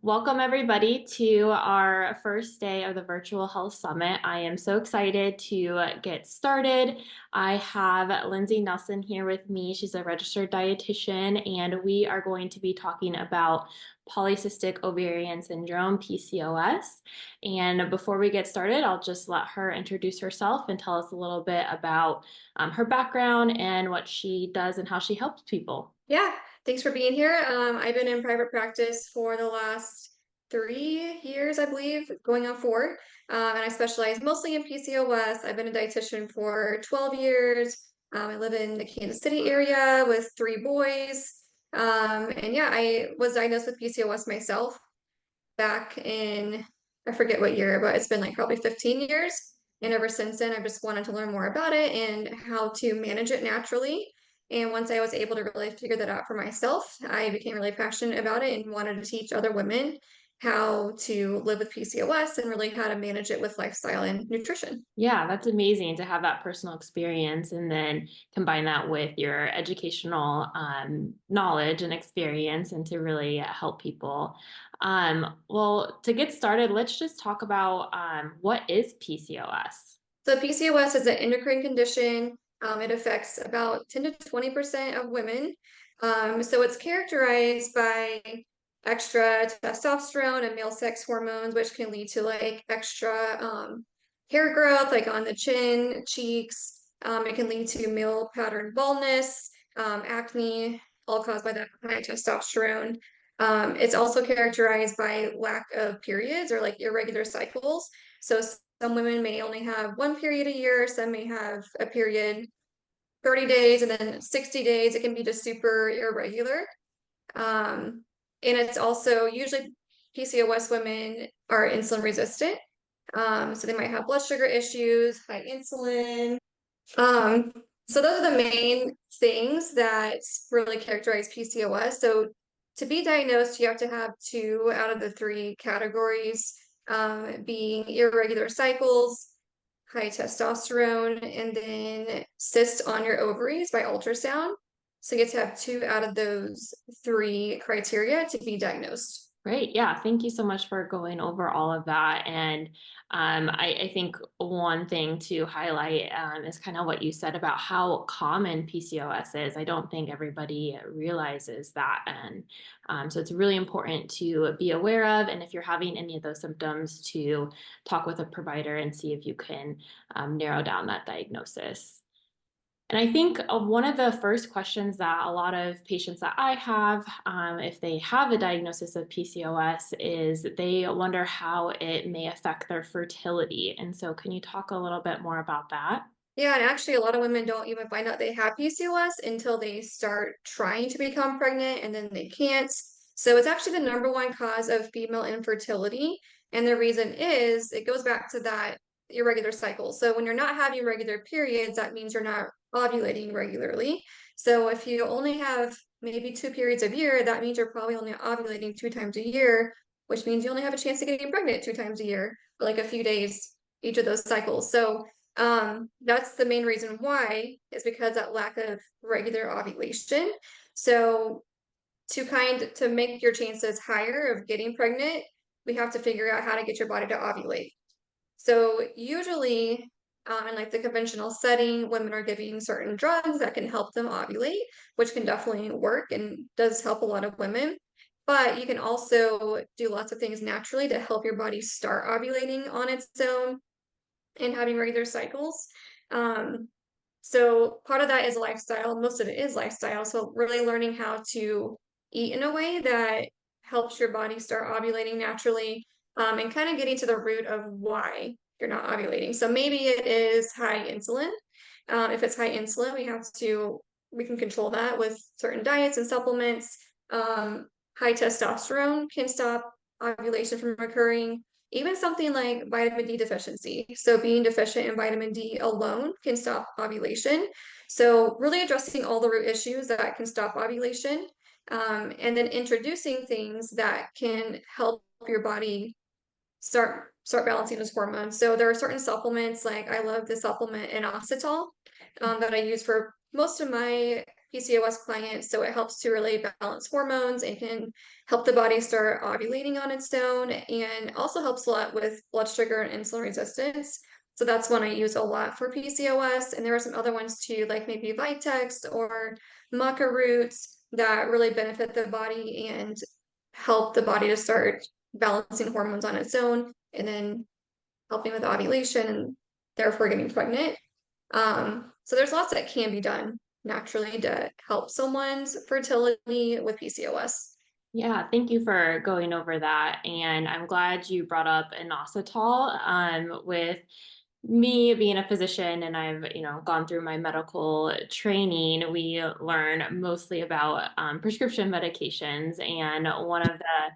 Welcome everybody to our first day of the Virtual Health Summit. I am so excited to get started. I have Lindsay Nelson here with me. She's a registered dietitian, and we are going to be talking about polycystic ovarian syndrome, PCOS. And before we get started, I'll just let her introduce herself and tell us a little bit about her background and what she does and how she helps people. Yeah, thanks for being here. I've been in private practice for the last 3 years, I believe, going on 4. And I specialize mostly in PCOS. I've been a dietitian for 12 years. I live in the Kansas City area with 3 boys. And yeah, I was diagnosed with PCOS myself back in, I forget what year, but it's been like probably 15 years. And ever since then, I just wanted to learn more about it and how to manage it naturally. And once I was able to really figure that out for myself, I became really passionate about it and wanted to teach other women how to live with PCOS and really how to manage it with lifestyle and nutrition. Yeah, that's amazing to have that personal experience and then combine that with your educational knowledge and experience and to really help people. Well, to get started, let's just talk about what is PCOS? So PCOS is an endocrine condition. It affects about 10 to 20% of women. So it's characterized by extra testosterone and male sex hormones, which can lead to like extra hair growth, like on the chin, cheeks. It can lead to male pattern baldness, acne, all caused by that high testosterone. It's also characterized by lack of periods or like irregular cycles. So some women may only have one period a year, some may have a period 30 days and then 60 days. It can be just super irregular. Um, and it's also usually PCOS women are insulin resistant. So they might have blood sugar issues, high insulin. Um, so those are the main things that really characterize PCOS. So to be diagnosed, you have to have 2 out of the 3 categories, being irregular cycles, high testosterone, and then cysts on your ovaries by ultrasound. So you get to have 2 out of those 3 criteria to be diagnosed. Great. Yeah. Thank you so much for going over all of that. And I think one thing to highlight is kind of what you said about how common PCOS is. I don't think everybody realizes that. And so it's really important to be aware of. And if you're having any of those symptoms, to talk with a provider and see if you can narrow down that diagnosis. And I think one of the first questions that a lot of patients that I have, if they have a diagnosis of PCOS, is they wonder how it may affect their fertility. And so, can you talk a little bit more about that? Yeah, and actually, a lot of women don't even find out they have PCOS until they start trying to become pregnant and then they can't. So it's actually the number 1 cause of female infertility. And the reason is it goes back to that irregular cycle. So when you're not having regular periods, that means you're not ovulating regularly. So if you only have maybe 2 periods a year, that means you're probably only ovulating 2 times a year, which means you only have a chance of getting pregnant 2 times a year, for like a few days each of those cycles. So that's the main reason why, is because that lack of regular ovulation. So to make your chances higher of getting pregnant, we have to figure out how to get your body to ovulate. So usually, in like the conventional setting, women are giving certain drugs that can help them ovulate, which can definitely work and does help a lot of women. But you can also do lots of things naturally to help your body start ovulating on its own and having regular cycles. Um, so part of that is lifestyle. Most of it is lifestyle. So really learning how to eat in a way that helps your body start ovulating naturally, and kind of getting to the root of why you're not ovulating. So maybe it is high insulin. If it's high insulin, we can control that with certain diets and supplements. High testosterone can stop ovulation from occurring. Even something like vitamin D deficiency. So being deficient in vitamin D alone can stop ovulation. So really addressing all the root issues that can stop ovulation, and then introducing things that can help your body start balancing those hormones. So there are certain supplements, like I love the supplement inositol, that I use for most of my PCOS clients. So it helps to really balance hormones and can help the body start ovulating on its own, and also helps a lot with blood sugar and insulin resistance. So that's one I use a lot for PCOS. And there are some other ones too, like maybe Vitex or maca roots that really benefit the body and help the body to start balancing hormones on its own, and then helping with ovulation and therefore getting pregnant. So there's lots that can be done naturally to help someone's fertility with PCOS. Yeah, thank you for going over that. And I'm glad you brought up inositol. With me being a physician and I've, gone through my medical training, we learn mostly about prescription medications. And one of the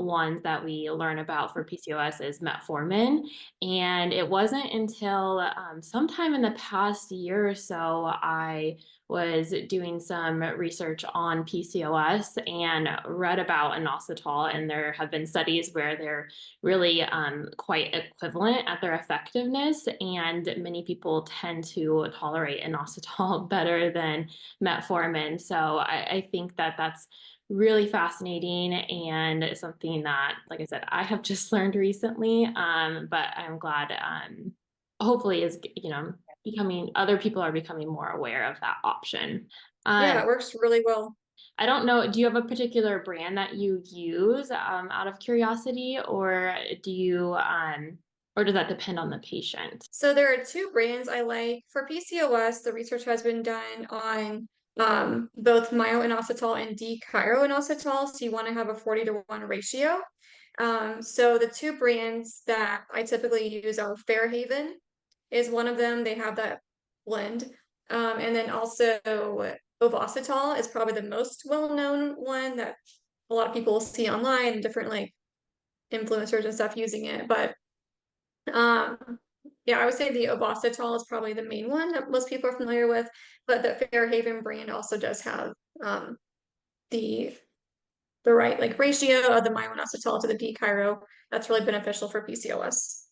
ones that we learn about for PCOS is metformin. And it wasn't until sometime in the past year or so I was doing some research on PCOS and read about inositol, and there have been studies where they're really quite equivalent at their effectiveness, and many people tend to tolerate inositol better than metformin. So I think that that's really fascinating and something that, like I said, I have just learned recently, but I'm glad hopefully is, becoming, other people are becoming more aware of that option. Yeah, Um, it works really well. I don't know, do you have a particular brand that you use out of curiosity, or or does that depend on the patient? So there are two brands I like. For PCOS, the research has been done on both myo-inositol and D-chiro-inositol. So you want to have a 40-to-1 ratio. So the two brands that I typically use are Fairhaven is one of them. They have that blend. And then also Ovositol is probably the most well-known one that a lot of people see online and different like influencers and stuff using it. But yeah, I would say the Ovositol is probably the main one that most people are familiar with, but the Fairhaven brand also does have the the right like ratio of the myo-inositol to the D-chiro. That's really beneficial for PCOS.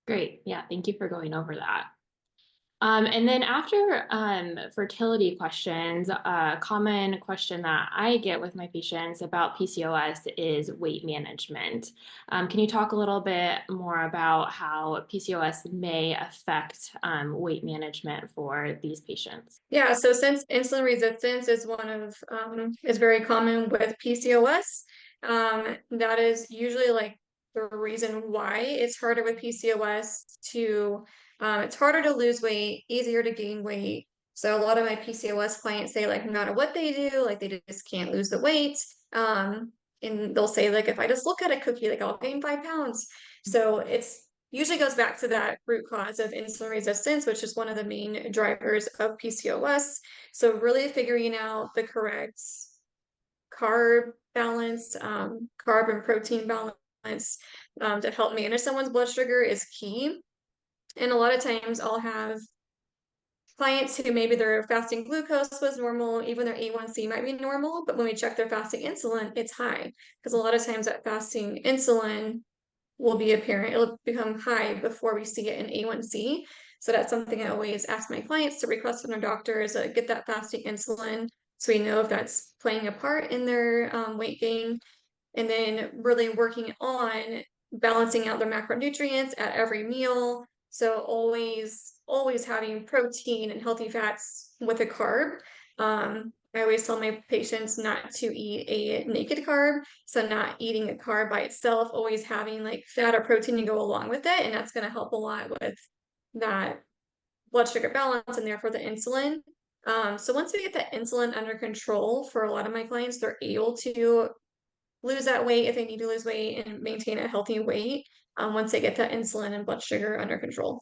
Great. Yeah, thank you for going over that. And then after fertility questions, a common question that I get with my patients about PCOS is weight management. Can you talk a little bit more about how PCOS may affect weight management for these patients? Yeah, so since insulin resistance is one of is very common with PCOS, that is usually like the reason why it's harder with PCOS to it's harder to lose weight, easier to gain weight. So a lot of my PCOS clients say like no matter what they do, like they just can't lose the weight. And they'll say like if I just look at a cookie, like I'll gain 5 pounds. So it's usually goes back to that root cause of insulin resistance, which is one of the main drivers of PCOS. So really figuring out the correct carb balance, carb and protein balance to help manage someone's blood sugar is key. And a lot of times I'll have clients who maybe their fasting glucose was normal, even their A1C might be normal, but when we check their fasting insulin, it's high. Because a lot of times that fasting insulin will be apparent. It'll become high before we see it in A1C. So that's something I always ask my clients to request from their doctors, get that fasting insulin so we know if that's playing a part in their weight gain. And then really working on balancing out their macronutrients at every meal. So always having protein and healthy fats with a carb. I always tell my patients not to eat a naked carb. So not eating a carb by itself, always having like fat or protein to go along with it. And that's going to help a lot with that blood sugar balance and therefore the insulin. So once we get that insulin under control for a lot of my clients, they're able to lose that weight if they need to lose weight and maintain a healthy weight once they get that insulin and blood sugar under control.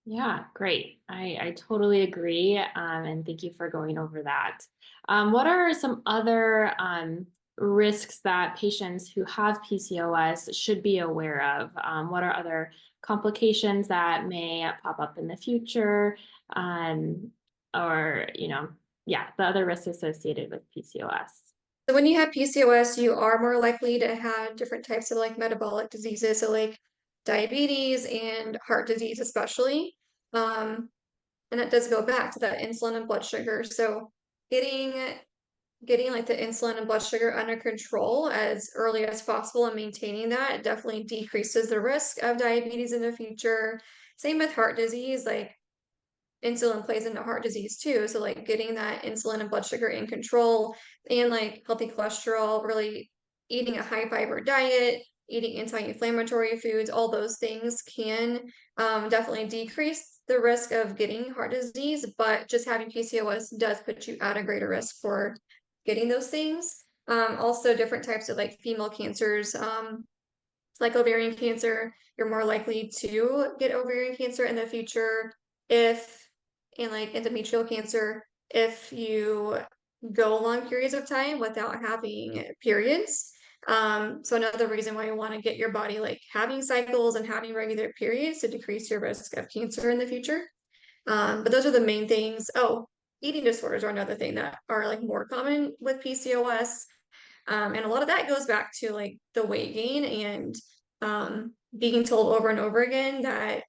Yeah, great. I totally agree. And thank you for going over that. What are some other risks that patients who have PCOS should be aware of? What are other complications that may pop up in the future? Um, or, yeah, the other risks associated with PCOS. So when you have PCOS, you are more likely to have different types of like metabolic diseases, so like diabetes and heart disease especially. Um, And that does go back to that insulin and blood sugar. So getting getting like the insulin and blood sugar under control as early as possible and maintaining that definitely decreases the risk of diabetes in the future. Same with heart disease, like insulin plays into heart disease too. So like getting that insulin and blood sugar in control and like healthy cholesterol, really eating a high fiber diet, eating anti-inflammatory foods, all those things can definitely decrease the risk of getting heart disease, but just having PCOS does put you at a greater risk for getting those things. Also different types of like female cancers, like ovarian cancer, you're more likely to get ovarian cancer in the future if, and like endometrial cancer, if you go long periods of time without having periods. So another reason why you want to get your body like having cycles and having regular periods to decrease your risk of cancer in the future. But those are the main things. Oh, eating disorders are another thing that are like more common with PCOS. And a lot of that goes back to like the weight gain and being told over and over again that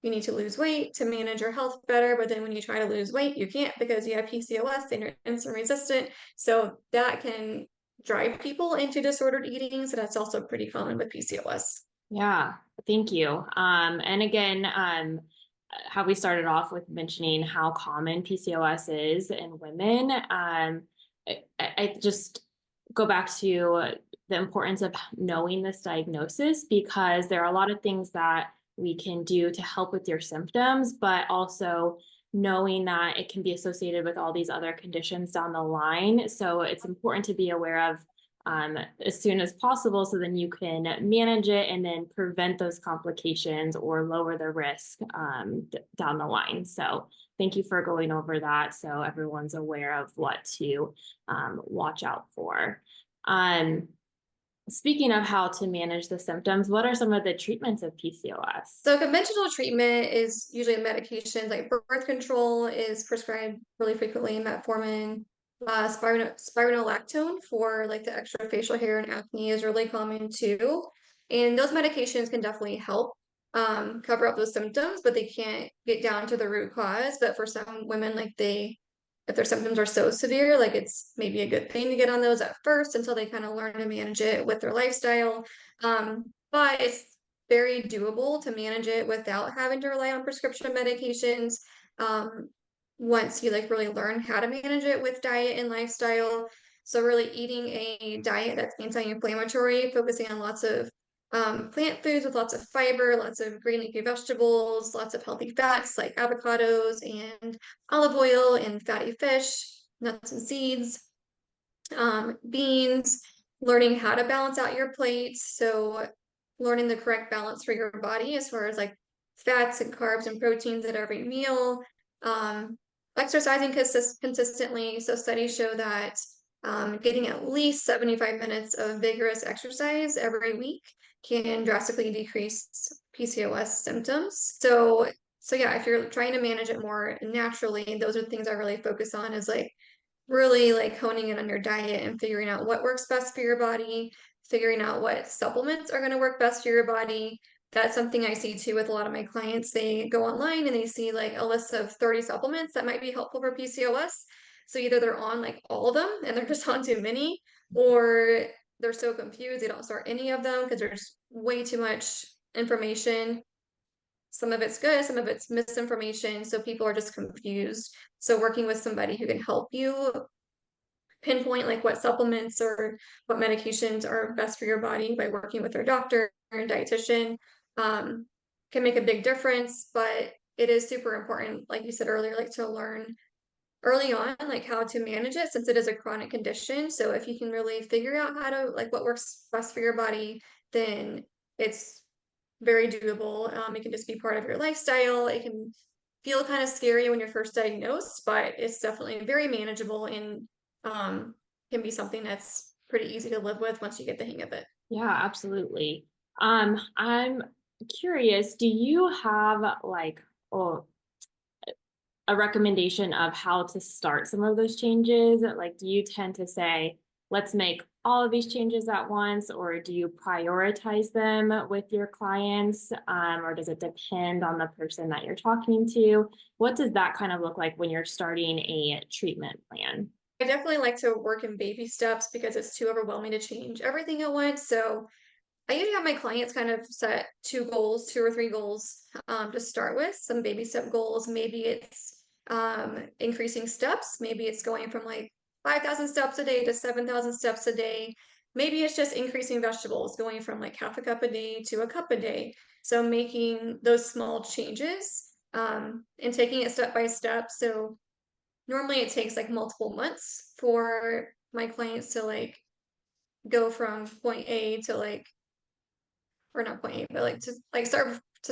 you need to lose weight to manage your health better. But then when you try to lose weight, you can't because you have PCOS and you're insulin resistant. So that can drive people into disordered eating. So that's also pretty common with PCOS. Yeah, thank you. And again, how we started off with mentioning how common PCOS is in women. I just go back to the importance of knowing this diagnosis because there are a lot of things that we can do to help with your symptoms, but also knowing that it can be associated with all these other conditions down the line. So it's important to be aware of as soon as possible so then you can manage it and then prevent those complications or lower the risk down the line. So thank you for going over that so everyone's aware of what to watch out for. Um, Speaking of how to manage the symptoms, what are some of the treatments of PCOS? So conventional treatment is usually medications like birth control is prescribed really frequently, metformin, spironolactone for like the extra facial hair and acne is really common too. And those medications can definitely help cover up those symptoms, but they can't get down to the root cause. But for some women, like if their symptoms are so severe, like it's maybe a good thing to get on those at first until they kind of learn to manage it with their lifestyle. But it's very doable to manage it without having to rely on prescription medications. Um, once you like really learn how to manage it with diet and lifestyle. So really eating a diet that's anti-inflammatory, focusing on lots of plant foods with lots of fiber, lots of green leafy vegetables, lots of healthy fats like avocados and olive oil and fatty fish, nuts and seeds, beans, learning how to balance out your plate. So learning the correct balance for your body as far as like fats and carbs and proteins at every meal, exercising consistently. So studies show that getting at least 75 minutes of vigorous exercise every week can drastically decrease PCOS symptoms. So yeah, if you're trying to manage it more naturally, those are the things I really focus on is like really like honing in on your diet and figuring out what works best for your body, figuring out what supplements are going to work best for your body. That's something I see too with a lot of my clients. They go online and they see like a list of 30 supplements that might be helpful for PCOS. So either they're on like all of them and they're just on too many, or they're so confused they don't start any of them because there's way too much information. Some of it's good, some of it's misinformation. So people are just confused. So working with somebody who can help you pinpoint like what supplements or what medications are best for your body by working with their doctor and dietitian um, can make a big difference. But it is super important, like you said earlier, like to learn early on, like how to manage it since it is a chronic condition. So if you can really figure out how to like what works best for your body, then it's very doable. It can just be part of your lifestyle. It can feel kind of scary when you're first diagnosed, but it's definitely very manageable and can be something that's pretty easy to live with once you get the hang of it. Yeah, absolutely. I'm curious, do you have like oh, a recommendation of how to start some of those changes? Like, do you tend to say, let's make all of these changes at once, or do you prioritize them with your clients? Or does it depend on the person that you're talking to? What does that kind of look like when you're starting a treatment plan? I definitely like to work in baby steps because it's too overwhelming to change everything at once. So I usually have my clients kind of set two or three goals to start with, some baby step goals. Maybe it's increasing steps. Maybe it's going from like 5,000 steps a day to 7,000 steps a day. Maybe it's just increasing vegetables, going from like half a cup a day to a cup a day. So making those small changes and taking it step by step. So normally it takes like multiple months for my clients to like go from point A to like, or not point A, but like to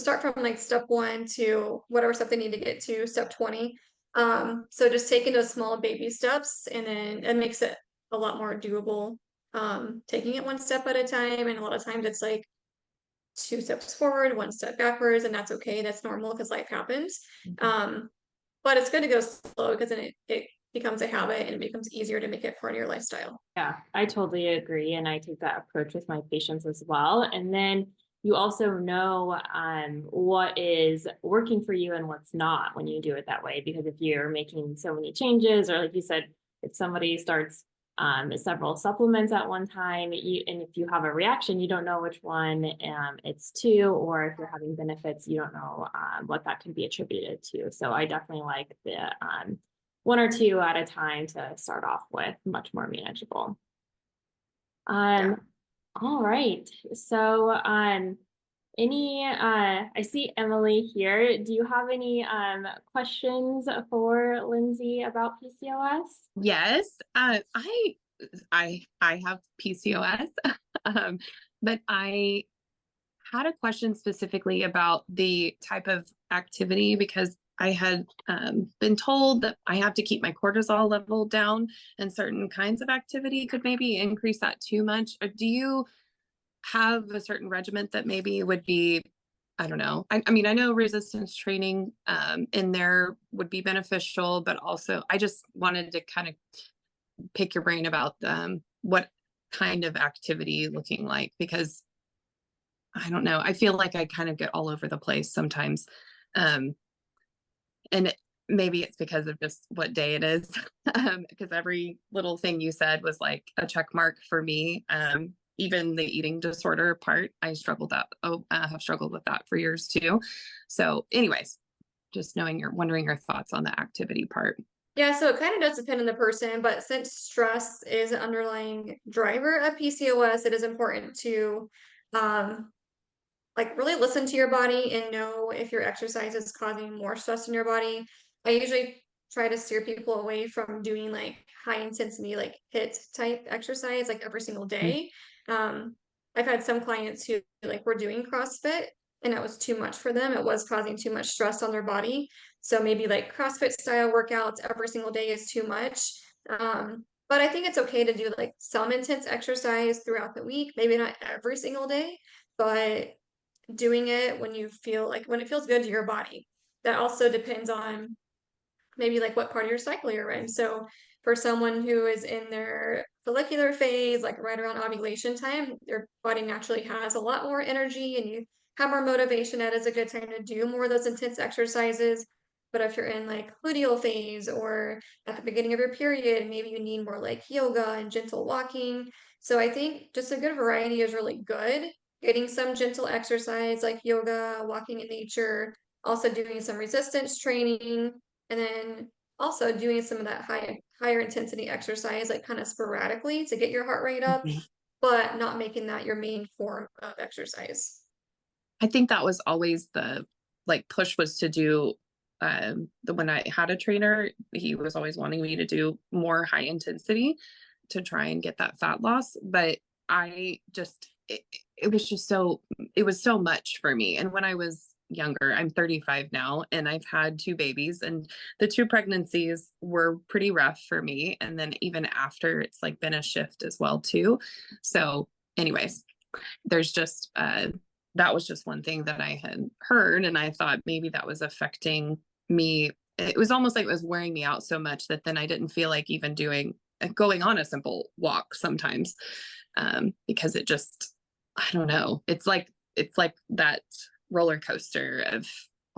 start from like step one to whatever step they need to get to step 20. So just taking those small baby steps, and then it makes it a lot more doable. Taking it one step at a time, and a lot of times it's like two steps forward, one step backwards, and that's okay. That's normal because life happens. Um, but it's good to go slow because then it becomes a habit and it becomes easier to make it part of your lifestyle. Yeah, I totally agree. And I take that approach with my patients as well. And then you also know what is working for you and what's not when you do it that way. Because if you're making so many changes, or like you said, if somebody starts several supplements at one time, and if you have a reaction, you don't know which one it's to, or if you're having benefits, you don't know what that can be attributed to. So I definitely like the one or two at a time to start off with, much more manageable. Yeah. Um, all right. So, I see Emily here. Do you have any questions for Lindsay about PCOS? Yes, I have PCOS, um, but I had a question specifically about the type of activity because I had been told that I have to keep my cortisol level down, and certain kinds of activity could maybe increase that too much. Or do you have a certain regiment that maybe would be, I don't know. I mean, I know resistance training in there would be beneficial, but also I just wanted to kind of pick your brain about what kind of activity looking like, because I don't know. I feel like I kind of get all over the place sometimes. Um, and maybe it's because of just what day it is. Because every little thing you said was like a check mark for me. Even the eating disorder part, I have struggled with that for years too. So anyways, just wondering your thoughts on the activity part. Yeah, so it kind of does depend on the person, but since stress is an underlying driver of PCOS, it is important to um, like really listen to your body and know if your exercise is causing more stress in your body. I usually try to steer people away from doing like high intensity, like HIIT type exercise like every single day. Um, I've had some clients who like were doing CrossFit and that was too much for them. It was causing too much stress on their body. So maybe like CrossFit style workouts every single day is too much. But I think it's okay to do like some intense exercise throughout the week, maybe not every single day, but doing it when you feel like when it feels good to your body. That also depends on maybe like what part of your cycle you're in. So for someone who is in their follicular phase, like right around ovulation time, their body naturally has a lot more energy and you have more motivation. That is a good time to do more of those intense exercises. But if you're in like luteal phase or at the beginning of your period, maybe you need more like yoga and gentle walking. So I think just a good variety is really good. Getting some gentle exercise like yoga, walking in nature, also doing some resistance training, and then also doing some of that higher intensity exercise, like kind of sporadically to get your heart rate up, Mhm. but not making that your main form of exercise. I think that was always the like push was to do the when I had a trainer, he was always wanting me to do more high intensity to try and get that fat loss. But I just it was just it was so much for me. And when I was younger, I'm 35 now, and I've had two babies, and the two pregnancies were pretty rough for me. And then even after, it's like been a shift as well too. So anyways, there's just that was just one thing that I had heard, and I thought maybe that was affecting me. It was almost like it was wearing me out so much that then I didn't feel like even doing going on a simple walk sometimes, because it just, I don't know, it's like that roller coaster of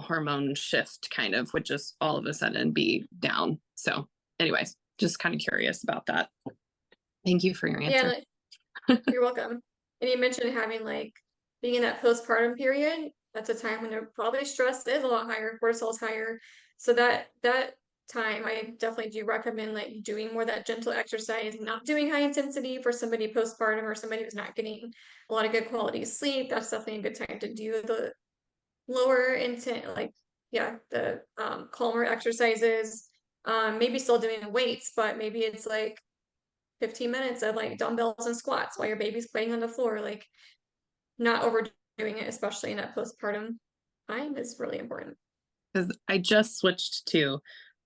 hormone shift kind of would just all of a sudden be down. So anyways, just kind of curious about that. Thank you for your answer. Yeah, you're welcome. And you mentioned having like being in that postpartum period. That's a time when they're probably stress is a lot higher, cortisol is higher. So that time, I definitely do recommend like doing more of that gentle exercise, not doing high intensity for somebody postpartum or somebody who's not getting a lot of good quality sleep. That's definitely a good time to do the lower intent, like yeah, the calmer exercises. Maybe still doing weights, but maybe it's like 15 minutes of like dumbbells and squats while your baby's playing on the floor, like not overdoing it, especially in that postpartum time is really important. Because I just switched to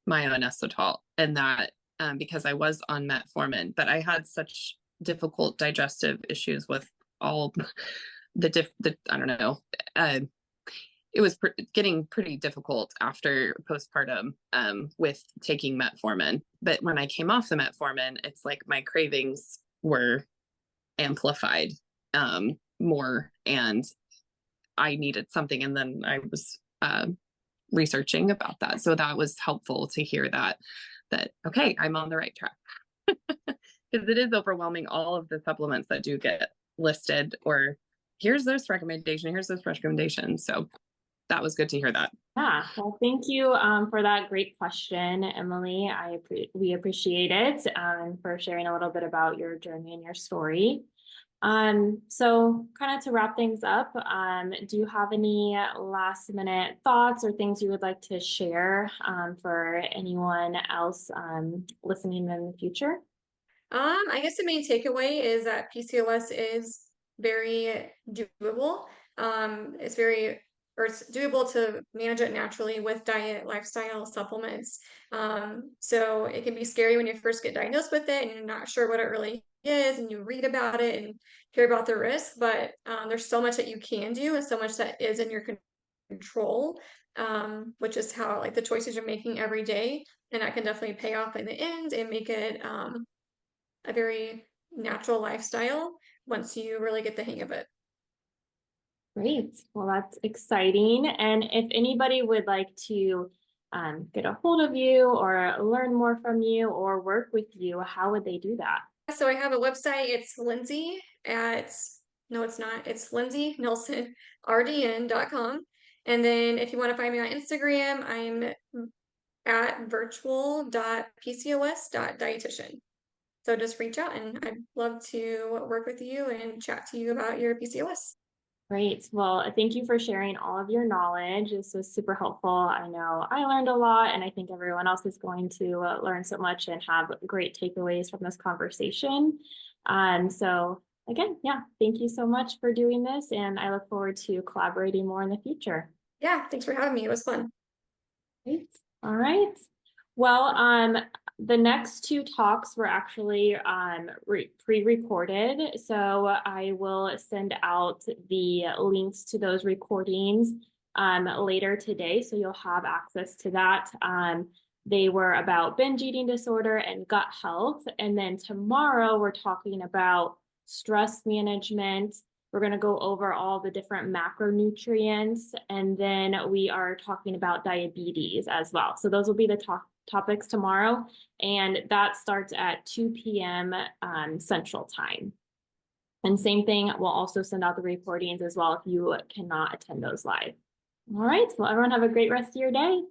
myo-inositol, and that because I was on metformin, but I had such difficult digestive issues with all the I don't know. It was getting pretty difficult after postpartum with taking metformin. But when I came off the metformin, it's like my cravings were amplified more, and I needed something. And then I was researching about that. So that was helpful to hear that okay, I'm on the right track. Because it is overwhelming, all of the supplements that do get listed, or here's this recommendation, here's this recommendation. So that was good to hear that. Yeah, well, thank you for that great question, Emily. We appreciate it for sharing a little bit about your journey and your story. So kind of to wrap things up, do you have any last minute thoughts or things you would like to share for anyone else listening in the future? I guess the main takeaway is that PCOS is very doable. It's doable to manage it naturally with diet, lifestyle, supplements. So it can be scary when you first get diagnosed with it and you're not sure what it really is, and you read about it and hear about the risk, but there's so much that you can do and so much that is in your control, which is how like the choices you're making every day, and that can definitely pay off in the end and make it a very natural lifestyle once you really get the hang of it. Great. Well, that's exciting. And if anybody would like to get a hold of you or learn more from you or work with you, how would they do that? So I have a website. It's Lindsay at, no, it's not. It's Lindsay Nelson, RDN.com. And then if you want to find me on Instagram, I'm at virtual.pcos.dietitian. So just reach out and I'd love to work with you and chat to you about your PCOS. Great. Well, thank you for sharing all of your knowledge. This was super helpful. I know I learned a lot, and I think everyone else is going to learn so much and have great takeaways from this conversation. So again, yeah, thank you so much for doing this, and I look forward to collaborating more in the future. Yeah, thanks for having me. It was fun. Great. All right. Well, the next two talks were actually pre-recorded, so I will send out the links to those recordings later today, so you'll have access to that. They were about binge eating disorder and gut health, and then tomorrow we're talking about stress management. We're going to go over all the different macronutrients, and then we are talking about diabetes as well. So those will be the topics tomorrow, and that starts at 2 p.m. Central Time. And same thing, we'll also send out the recordings as well if you cannot attend those live. All right, well, everyone have a great rest of your day.